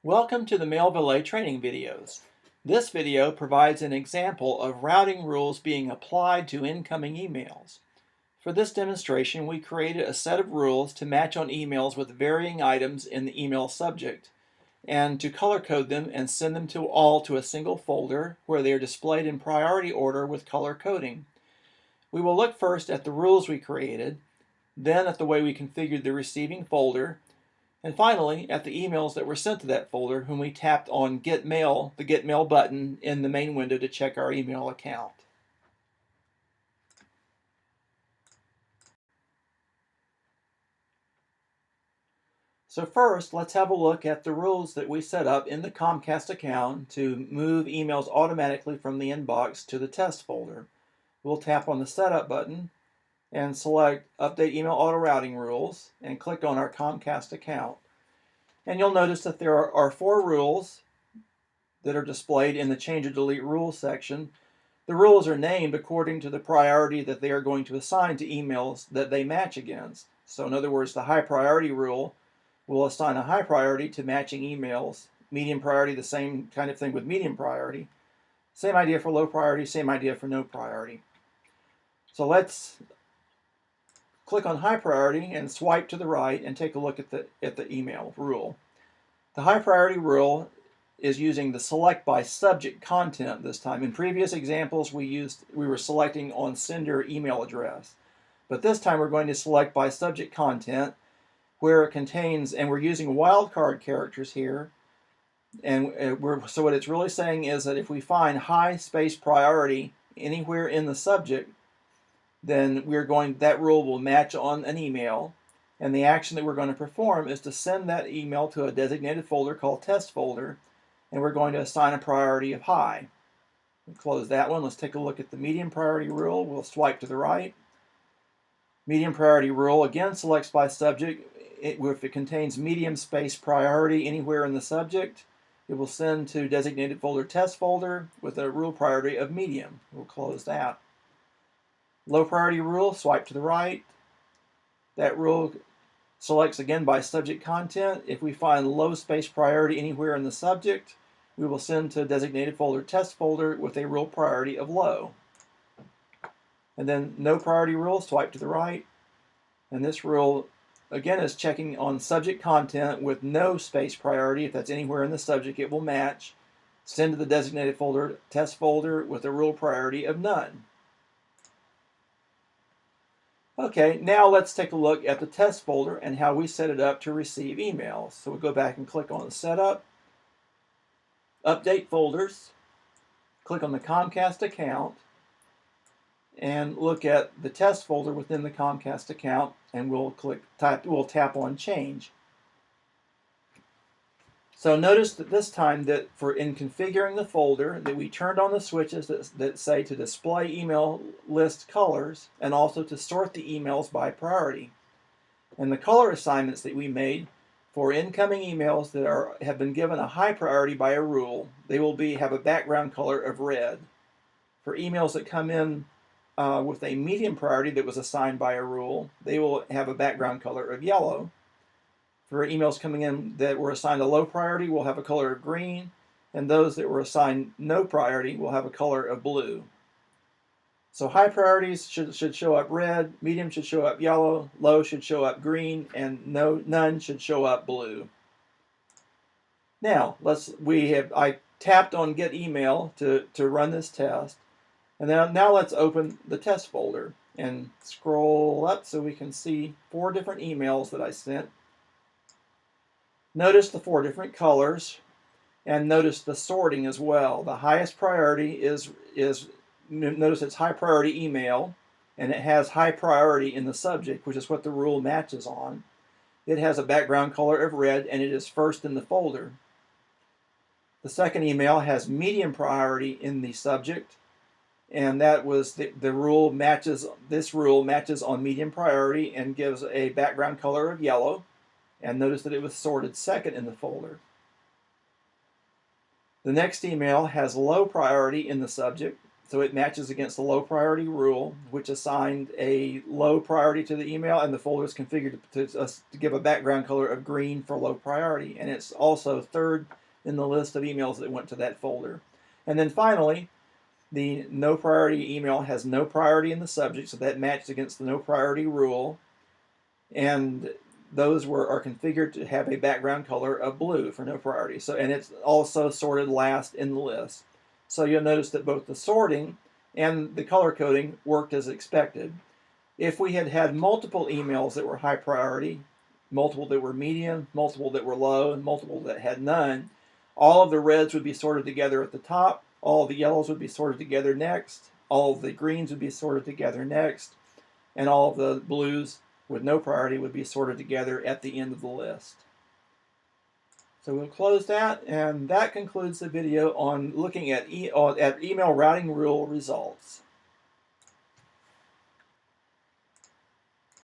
Welcome to the Mailvalet training videos. This video provides an example of routing rules being applied to incoming emails. For this demonstration, we created a set of rules to match on emails with varying items in the email subject, and to color code them and send them all to a single folder where they are displayed in priority order with color coding. We will look first at the rules we created, then at the way we configured the receiving folder, and finally, at the emails that were sent to that folder when we tapped on Get Mail, the Get Mail button in the main window to check our email account. So first, let's have a look at the rules that we set up in the Comcast account to move emails automatically from the inbox to the test folder. We'll tap on the Setup button and select Update Email Auto Routing Rules and click on our Comcast account. And you'll notice that there are 4 rules that are displayed in the Change or Delete Rules section. The rules are named according to the priority that they are going to assign to emails that they match against. So in other words, the high priority rule will assign a high priority to matching emails. Medium priority, the same kind of thing with medium priority. Same idea for low priority, same idea for no priority. So let's click on high priority and swipe to the right and take a look at the email rule. The high priority rule is using the select by subject content this time. In previous examples we were selecting on sender email address. But this time we're going to select by subject content where it contains, and we're using wildcard characters here. And so what it's really saying is that if we find high space priority anywhere in the subject, then that rule will match on an email, and the action that we're going to perform is to send that email to a designated folder called test folder, and we're going to assign a priority of high. We'll close that one. Let's take a look at the medium priority rule. We'll swipe to the right. Medium priority rule again selects by subject. If it contains medium space priority anywhere in the subject, it will send to designated folder test folder with a rule priority of medium. We'll close that. Low priority rule, swipe to the right. That rule selects again by subject content. If we find low space priority anywhere in the subject, we will send to a designated folder test folder with a rule priority of low. And then no priority rule, swipe to the right. And this rule again is checking on subject content with no space priority. If that's anywhere in the subject, it will match. Send to the designated folder test folder with a rule priority of none. Okay, now let's take a look at the test folder and how we set it up to receive emails. So we'll go back and click on the Setup, Update Folders, click on the Comcast account, and look at the test folder within the Comcast account, and we'll tap on Change. So notice that this time that in configuring the folder that we turned on the switches that say to display email list colors and also to sort the emails by priority. And the color assignments that we made for incoming emails that have been given a high priority by a rule, they will have a background color of red. For emails that come in with a medium priority that was assigned by a rule, they will have a background color of yellow. For emails coming in that were assigned a low priority, will have a color of green, and those that were assigned no priority will have a color of blue. So high priorities should show up red, medium should show up yellow, low should show up green, and none should show up blue. Now I tapped on Get Email to run this test, and now let's open the test folder and scroll up so we can see 4 different emails that I sent. Notice the 4 different colors, and notice the sorting as well. The highest priority notice it's high priority email, and it has high priority in the subject, which is what the rule matches on. It has a background color of red, and it is first in the folder. The second email has medium priority in the subject, and that was the rule matches. This rule matches on medium priority and gives a background color of yellow. And notice that it was sorted second in the folder. The next email has low priority in the subject, so it matches against the low priority rule, which assigned a low priority to the email, and the folder is configured to give a background color of green for low priority. And it's also third in the list of emails that went to that folder. And then finally, the no priority email has no priority in the subject, so that matched against the no priority rule. And those are configured to have a background color of blue for no priority. So, and it's also sorted last in the list. So you'll notice that both the sorting and the color coding worked as expected. If we had had multiple emails that were high priority, multiple that were medium, multiple that were low, and multiple that had none, all of the reds would be sorted together at the top, all of the yellows would be sorted together next, all of the greens would be sorted together next, and all of the blues with no priority would be sorted together at the end of the list. So we'll close that, and that concludes the video on looking at email routing rule results.